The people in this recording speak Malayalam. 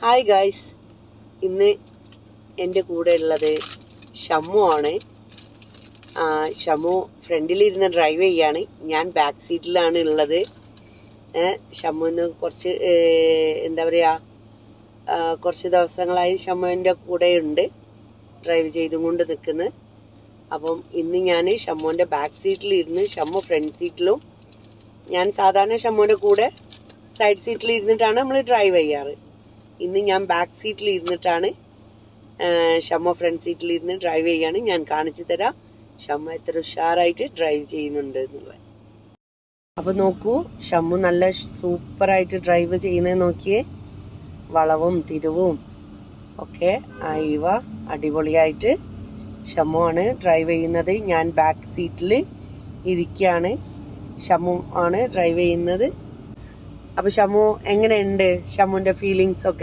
ഹായ് ഗായ്സ്, ഇന്ന് എൻ്റെ കൂടെ ഉള്ളത് ഷമ്മു ആണ്. ഷമ്മു ഫ്രണ്ടിലിരുന്ന് ഡ്രൈവ് ചെയ്യാണ്, ഞാൻ ബാക്ക് സീറ്റിലാണ് ഉള്ളത്. ഷമ്മുവിന് കുറച്ച് എന്താ പറയുക, കുറച്ച് ദിവസങ്ങളായി ഷമ്മുവിൻ്റെ കൂടെ ഉണ്ട്, ഡ്രൈവ് ചെയ്തും കൊണ്ട് നിൽക്കുന്നത്. അപ്പം ഇന്ന് ഞാൻ ഷമ്മുവിൻ്റെ ബാക്ക് സീറ്റിലിരുന്ന്, ഷമ്മു ഫ്രണ്ട് സീറ്റിലും, ഞാൻ സാധാരണ ഷമ്മുവിൻ്റെ കൂടെ സൈഡ് സീറ്റിൽ ഇരുന്നിട്ടാണ് നമ്മൾ ഡ്രൈവ് ചെയ്യാറ്. ഇന്ന് ഞാൻ ബാക്ക് സീറ്റിൽ ഇരുന്നിട്ടാണ്, ഷമ്മ ഫ്രണ്ട് സീറ്റിൽ ഇരുന്ന് ഡ്രൈവ് ചെയ്യാണ്. ഞാൻ കാണിച്ചു തരാം ഷമ്മ എത്ര ഉഷാറായിട്ട് ഡ്രൈവ് ചെയ്യുന്നുണ്ട് എന്നുള്ളത്. അപ്പൊ നോക്കൂ, ഷമ്മു നല്ല സൂപ്പറായിട്ട് ഡ്രൈവ് ചെയ്യുന്നത് നോക്കിയേ. വളവും തിരിവും ഒക്കെ ആയിവ അടിപൊളിയായിട്ട് ഷമ്മു ആണ് ഡ്രൈവ് ചെയ്യുന്നത്. ഞാൻ ബാക്ക് സീറ്റിൽ ഇരിക്കുകയാണ്, ഷമ്മു ആണ് ഡ്രൈവ് ചെയ്യുന്നത്. അപ്പൊ ഷമ്മു എങ്ങനെയുണ്ട്, ഷമ്മുവിന്റെ ഫീലിങ്സ് ഒക്കെ?